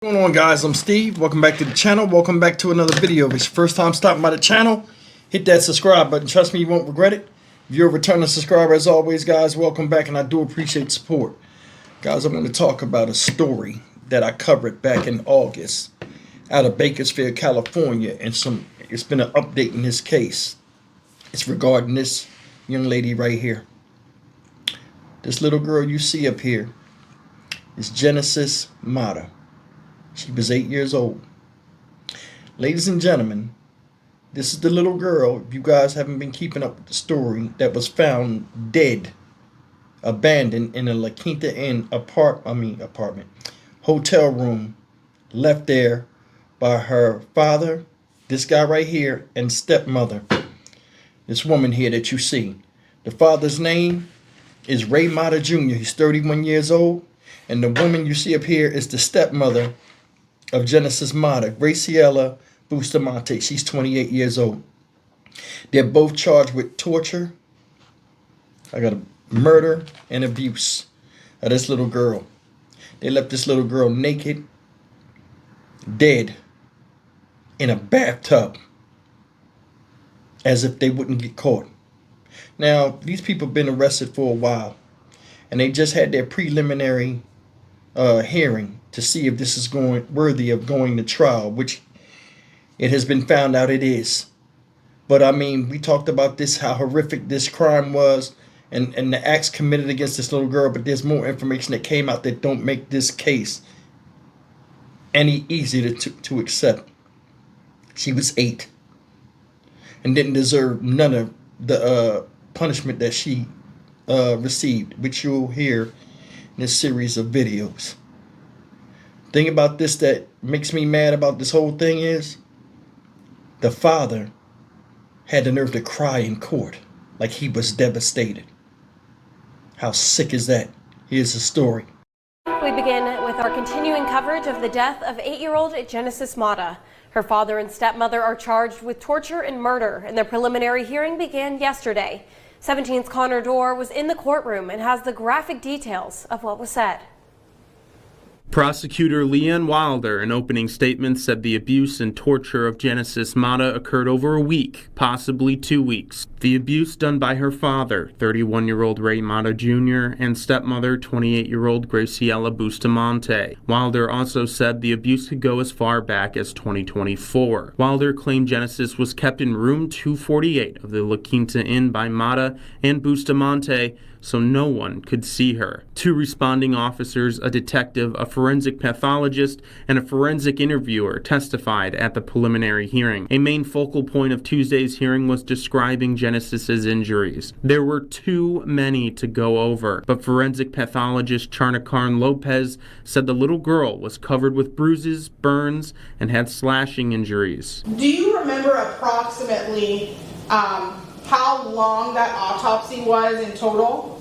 What's going on, guys? I'm Steve. Welcome back to the channel. Welcome back to another video. If it's your first time stopping by the channel, hit that subscribe button. Trust me, you won't regret it. If you're a returning subscriber, as always, guys, welcome back, and I do appreciate support. Guys, I'm going to talk about a story that I covered back in August out of Bakersfield, California, and it's been an update in this case. It's regarding this young lady right here. This little girl you see up here is Genesis Mata. She was 8 years old. Ladies and gentlemen, this is the little girl, if you guys haven't been keeping up with the story, that was found dead, abandoned in a La Quinta Inn apartment, hotel room, left there by her father, this guy right here, and stepmother, this woman here that you see. The father's name is Ray Mata Jr. He's 31 years old. And the woman you see up here is the stepmother of Genesis Mata, Graciela Bustamante. She's 28 years old. They're both charged with torture, murder, and abuse of this little girl. They left this little girl naked, dead, in a bathtub, as if they wouldn't get caught. Now, these people have been arrested for a while, and they just had their preliminary hearing to see if this is worthy of going to trial, which it has been found out it is. But I mean, we talked about this, how horrific this crime was, and the acts committed against this little girl, but there's more information that came out that don't make this case any easier to accept. She was 8 and didn't deserve none of the punishment that she received, which you'll hear in this series of videos. Thing about this that makes me mad about this whole thing is the father had the nerve to cry in court like he was devastated. How sick is that? Here's the story. We begin with our continuing coverage of the death of 8-year-old Genesis Mata. Her father and stepmother are charged with torture and murder, and their preliminary hearing began yesterday. 17's Connor Dorr was in the courtroom and has the graphic details of what was said. Prosecutor Leanne Wilder, in opening statements, said the abuse and torture of Genesis Mata occurred over a week, possibly 2 weeks. The abuse done by her father, 31-year-old Ray Mata Jr., and stepmother, 28-year-old Graciela Bustamante. Wilder also said the abuse could go as far back as 2024. Wilder claimed Genesis was kept in room 248 of the La Quinta Inn by Mata and Bustamante, so no one could see her. 2 responding officers, a detective, a forensic pathologist, and a forensic interviewer testified at the preliminary hearing. A main focal point of Tuesday's hearing was describing Genesis's injuries. There were too many to go over, but forensic pathologist Charnacarn Lopez said the little girl was covered with bruises, burns, and had slashing injuries. Do you remember approximately how long that autopsy was in total?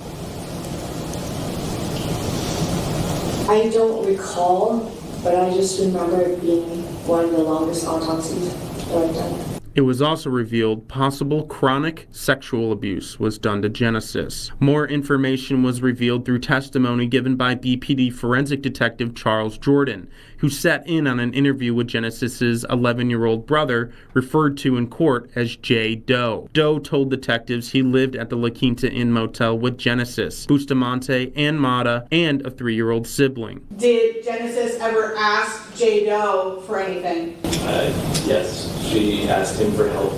I don't recall, but I just remember it being one of the longest autopsies that I've done. It was also revealed possible chronic sexual abuse was done to Genesis. More information was revealed through testimony given by BPD forensic detective Charles Jordan, who sat in on an interview with Genesis's 11-year-old brother, referred to in court as J. Doe. Doe told detectives he lived at the La Quinta Inn motel with Genesis, Bustamante, and Mata, and a 3-year-old sibling. Did Genesis ever ask J. Doe for anything? Yes, she asked him for help.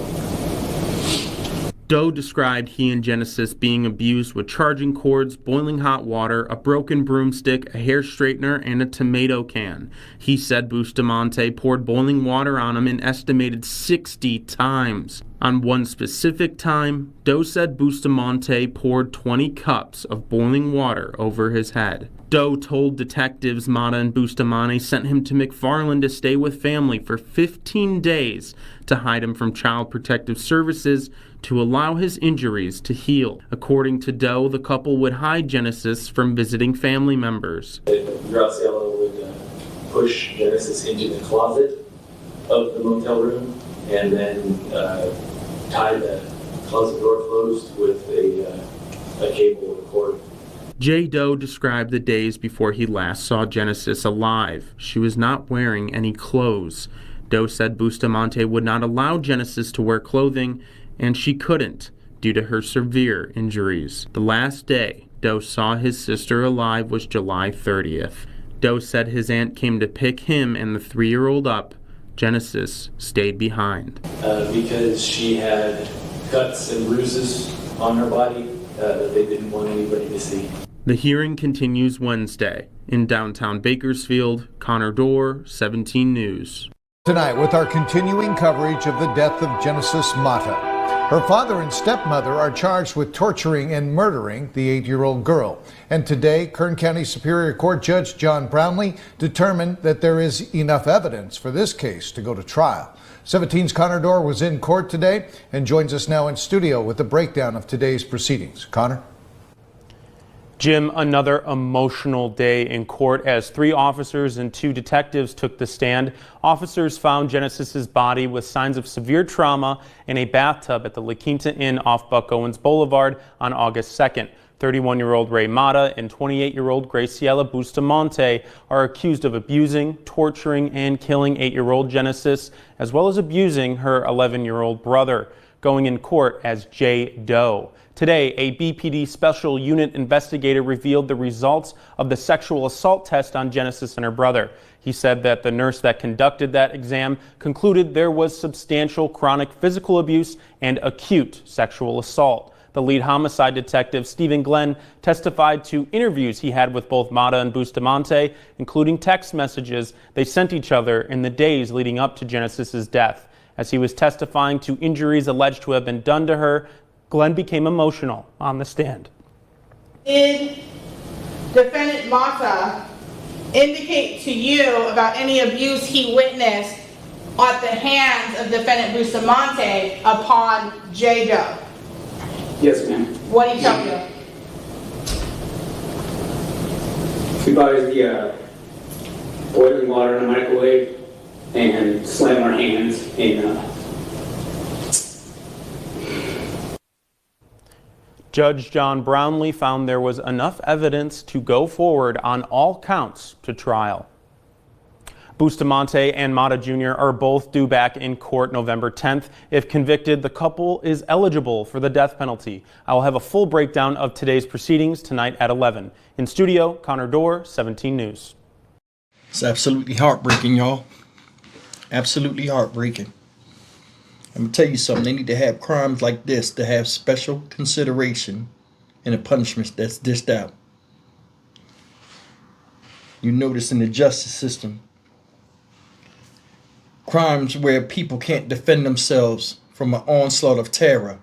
Doe described he and Genesis being abused with charging cords, boiling hot water, a broken broomstick, a hair straightener, and a tomato can. He said Bustamante poured boiling water on him an estimated 60 times. On one specific time, Doe said Bustamante poured 20 cups of boiling water over his head. Doe told detectives Mata and Bustamante sent him to McFarland to stay with family for 15 days to hide him from Child Protective Services to allow his injuries to heal. According to Doe, the couple would hide Genesis from visiting family members. Graciela would push Genesis into the closet of the motel room and then tie the closet door closed with a cable or cord. J. Doe described the days before he last saw Genesis alive. She was not wearing any clothes. Doe said Bustamante would not allow Genesis to wear clothing, and she couldn't, due to her severe injuries. The last day Doe saw his sister alive was July 30th. Doe said his aunt came to pick him and the 3-year-old up. Genesis stayed behind. Because she had cuts and bruises on her body that they didn't want anybody to see. The hearing continues Wednesday. In downtown Bakersfield, Connor Dorr, 17 News. Tonight, with our continuing coverage of the death of Genesis Mata. Her father and stepmother are charged with torturing and murdering the 8-year-old girl. And today, Kern County Superior Court Judge John Brownlee determined that there is enough evidence for this case to go to trial. 17's Connor Dorr was in court today and joins us now in studio with the breakdown of today's proceedings. Connor? Jim, another emotional day in court as 3 officers and 2 detectives took the stand. Officers found Genesis's body with signs of severe trauma in a bathtub at the La Quinta Inn off Buck Owens Boulevard on August 2nd. 31-year-old Ray Mata and 28-year-old Graciela Bustamante are accused of abusing, torturing, and killing 8-year-old Genesis, as well as abusing her 11-year-old brother, going in court as J. Doe. Today, a BPD Special Unit investigator revealed the results of the sexual assault test on Genesis and her brother. He said that the nurse that conducted that exam concluded there was substantial chronic physical abuse and acute sexual assault. The lead homicide detective, Stephen Glenn, testified to interviews he had with both Mata and Bustamante, including text messages they sent each other in the days leading up to Genesis's death. As he was testifying to injuries alleged to have been done to her, Glenn became emotional on the stand. Did defendant Mata indicate to you about any abuse he witnessed at the hands of defendant Bustamante upon J. Doe? Yes, ma'am. What did he tell you? She brought us the boiling water in the microwave and slammed our hands in. Judge John Brownlee found there was enough evidence to go forward on all counts to trial. Bustamante and Mata Jr. are both due back in court November 10th. If convicted, the couple is eligible for the death penalty. I will have a full breakdown of today's proceedings tonight at 11. In studio, Connor Dorr, 17 News. It's absolutely heartbreaking, y'all. Absolutely heartbreaking. I'm going to tell you something. They need to have crimes like this to have special consideration and a punishment that's dished out. You notice in the justice system, crimes where people can't defend themselves from an onslaught of terror,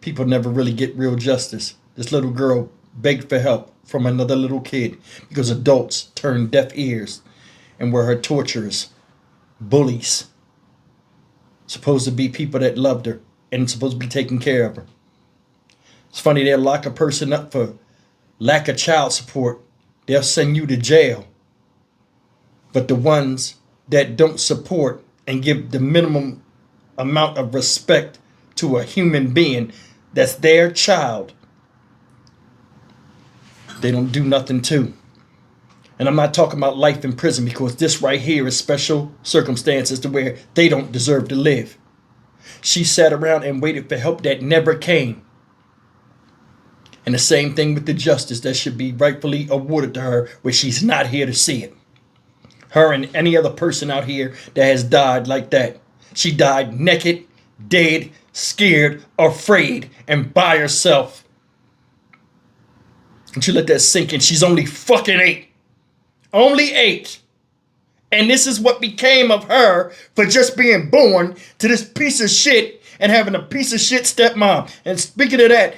people never really get real justice. This little girl begged for help from another little kid because adults turned deaf ears and were her torturers, bullies, supposed to be people that loved her and supposed to be taking care of her. It's funny, they'll lock a person up for lack of child support. They'll send you to jail. But the ones that don't support and give the minimum amount of respect to a human being that's their child, they don't do nothing to. And I'm not talking about life in prison, because this right here is special circumstances to where they don't deserve to live. She sat around and waited for help that never came. And the same thing with the justice that should be rightfully awarded to her, where she's not here to see it. Her and any other person out here that has died like that. She died naked, dead, scared, afraid, and by herself. And you let that sink in. She's only fucking 8. Only 8. And this is what became of her for just being born to this piece of shit and having a piece of shit stepmom. And speaking of that,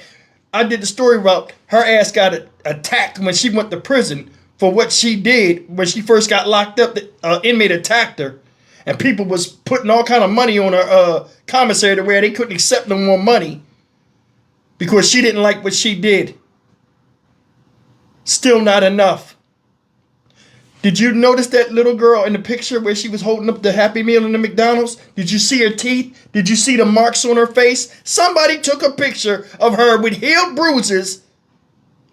I did the story about her ass got attacked when she went to prison for what she did when she first got locked up. The inmate attacked her, and people was putting all kind of money on her commissary to where they couldn't accept no more money because she didn't like what she did. Still not enough. Did you notice that little girl in the picture where she was holding up the Happy Meal in the McDonald's? Did you see her teeth? Did you see the marks on her face? Somebody took a picture of her with healed bruises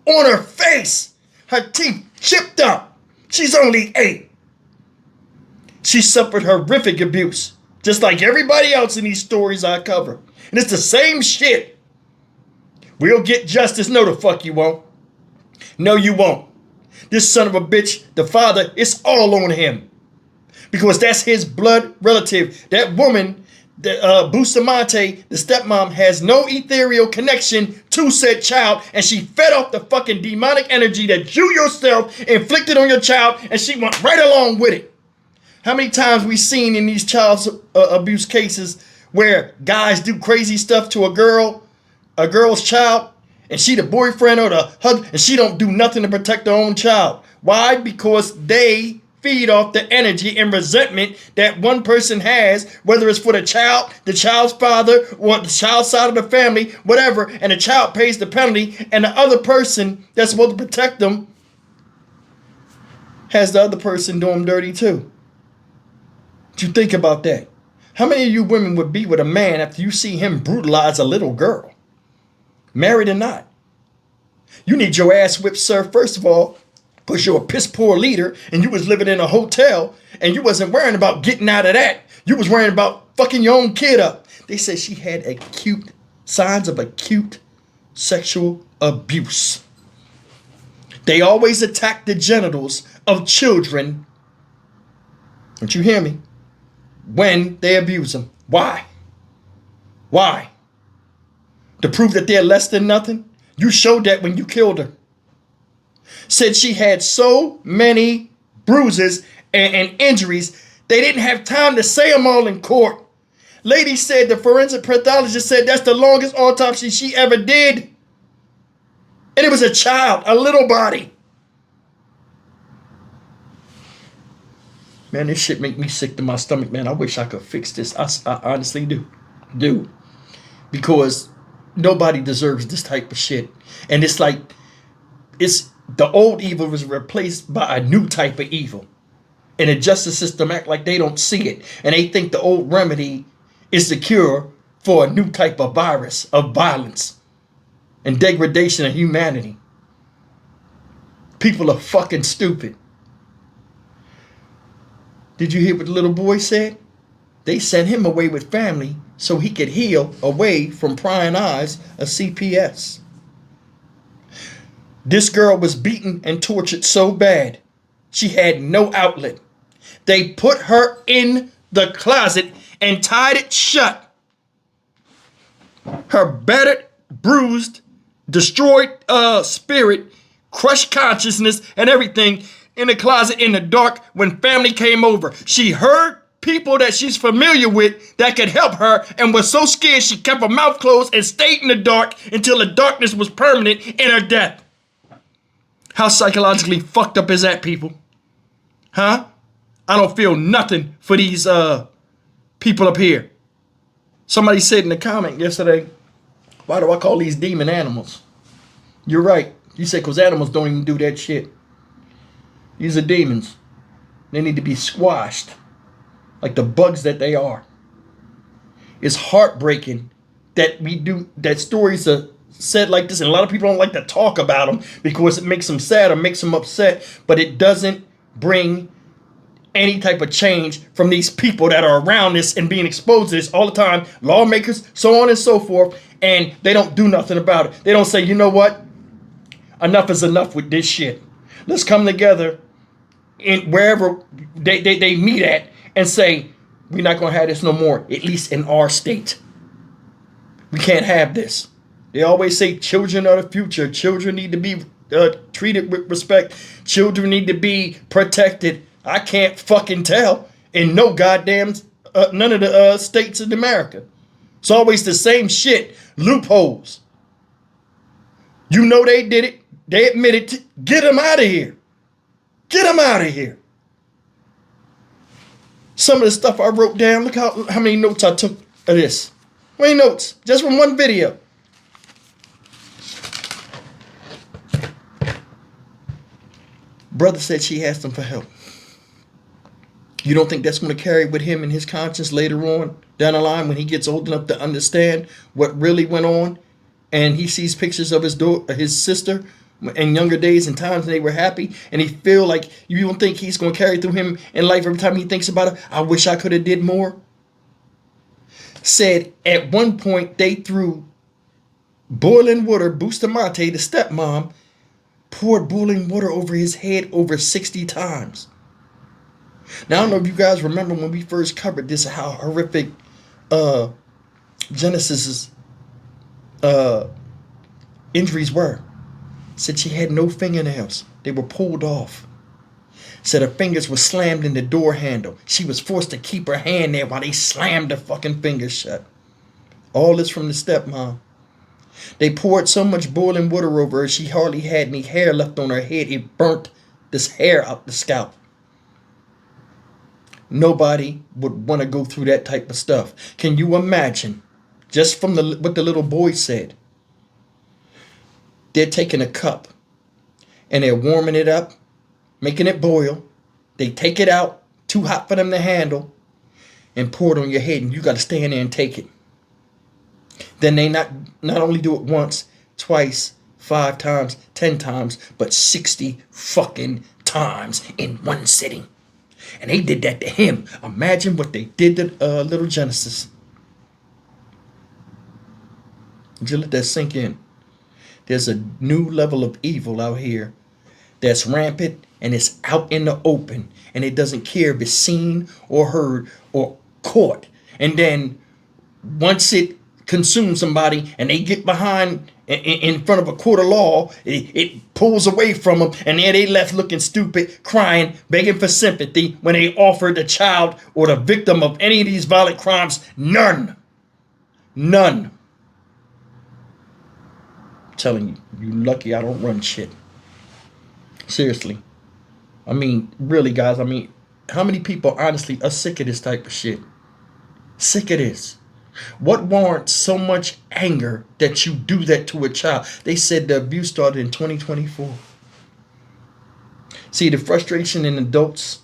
on her face. Her teeth chipped up. She's only 8. She suffered horrific abuse, just like everybody else in these stories I cover. And it's the same shit. We'll get justice. No, the fuck you won't. No, you won't. This son of a bitch, the father, it's all on him. Because that's his blood relative. That woman, Bustamante, the stepmom, has no ethereal connection to said child, and she fed off the fucking demonic energy that you yourself inflicted on your child, and she went right along with it. How many times we seen in these child abuse cases where guys do crazy stuff to a girl's child, and she the boyfriend or the husband, and she don't do nothing to protect her own child? Why? Because they feed off the energy and resentment that one person has, whether it's for the child's father, or the child's side of the family, whatever, and the child pays the penalty, and the other person that's supposed to protect them has the other person do them dirty too. You think about that. How many of you women would be with a man after you see him brutalize a little girl? Married or not? You need your ass whipped, sir, first of all, because you're a piss poor leader and you was living in a hotel and you wasn't worrying about getting out of that. You was worrying about fucking your own kid up. They said she had acute signs of acute sexual abuse. They always attack the genitals of children. Don't you hear me? When they abuse them. Why? Why? To prove that they're less than nothing? You showed that when you killed her. Said she had so many bruises and injuries, they didn't have time to say them all in court. Lady said, the forensic pathologist said that's the longest autopsy she ever did. And it was a child, a little body. Man, this shit make me sick to my stomach, man. I wish I could fix this. I honestly do. Because nobody deserves this type of shit. And it's like, it's the old evil was replaced by a new type of evil. And the justice system act like they don't see it. And they think the old remedy is the cure for a new type of virus of violence and degradation of humanity. People are fucking stupid. Did you hear what the little boy said? They sent him away with family so he could heal away from prying eyes of CPS. This girl was beaten and tortured so bad, she had no outlet. They put her in the closet and tied it shut. Her battered, bruised, destroyed spirit, crushed consciousness and everything in the closet in the dark when family came over. She heard people that she's familiar with that could help her and was so scared she kept her mouth closed and stayed in the dark until the darkness was permanent in her death. How psychologically fucked up is that, people? Huh? I don't feel nothing for these people up here. Somebody said in the comment yesterday, why do I call these demon animals? You're right. You said because animals don't even do that shit. These are demons. They need to be squashed like the bugs that they are. It's heartbreaking that that stories are said like this, and a lot of people don't like to talk about them because it makes them sad or makes them upset, but it doesn't bring any type of change from these people that are around this and being exposed to this all the time, lawmakers, so on and so forth, and they don't do nothing about it. They don't say, you know what? Enough is enough with this shit. Let's come together in wherever they meet at and say, we're not going to have this no more, at least in our state. We can't have this. They always say children are the future. Children need to be treated with respect. Children need to be protected. I can't fucking tell in no goddamn, none of the states in America. It's always the same shit. Loopholes. You know they did it. They admitted to get them out of here. Get them out of here. Some of the stuff I wrote down, look how many notes I took of this. How many notes? Just from one video. Brother said she asked him for help. You don't think that's going to carry with him in his conscience later on down the line when he gets old enough to understand what really went on and he sees pictures of his sister in younger days and times when they were happy, and he feel like you don't think he's going to carry through him in life every time he thinks about it? I wish I could have did more. Said at one point they threw boiling water. Bustamante, the stepmom, poured boiling water over his head over 60 times. Now, I don't know if you guys remember when we first covered this, how horrific Genesis's injuries were. Said she had no fingernails. They were pulled off. Said her fingers were slammed in the door handle. She was forced to keep her hand there while they slammed her fucking fingers shut. All this from the stepmom. They poured so much boiling water over her, she hardly had any hair left on her head. It burnt this hair out the scalp. Nobody would want to go through that type of stuff. Can you imagine? Just from what the little boy said. They're taking a cup and they're warming it up, making it boil. They take it out, too hot for them to handle, and pour it on your head, and you got to stand there and take it. Then they not only do it once, twice, 5 times, 10 times, but 60 fucking times in one sitting. And they did that to him. Imagine what they did to little Genesis. Just let that sink in. There's a new level of evil out here that's rampant, and it's out in the open, and it doesn't care if it's seen or heard or caught. And then once it consumes somebody and they get behind in front of a court of law, it pulls away from them, and there they left looking stupid, crying, begging for sympathy when they offered the child or the victim of any of these violent crimes none. I'm telling you, you lucky I don't run shit. Seriously. I mean, really, guys, I mean, how many people honestly are sick of this type of shit? Sick of this. What warrants so much anger that you do that to a child? They said the abuse started in 2024. See, the frustration in adults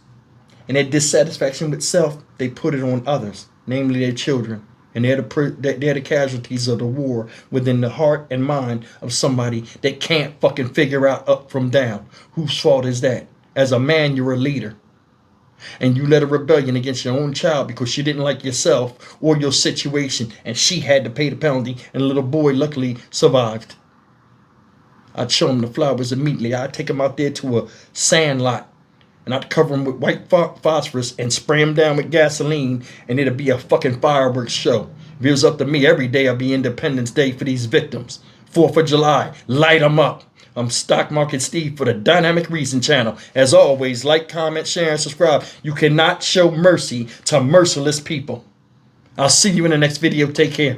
and their dissatisfaction with self, they put it on others, namely their children. And they're the casualties of the war within the heart and mind of somebody that can't fucking figure out up from down. Whose fault is that? As a man, you're a leader. And you led a rebellion against your own child because she didn't like yourself or your situation, and she had to pay the penalty, and the little boy luckily survived. I'd show him the flowers immediately. I'd take him out there to a sand lot, and I'd cover him with white phosphorus and spray him down with gasoline, and it'd be a fucking fireworks show. If it was up to me, every day I'd be Independence Day for these victims. 4th of July, light them up. I'm Stock Market Steve for the Dynamic Reason channel. As always, like, comment, share, and subscribe. You cannot show mercy to merciless people. I'll see you in the next video. Take care.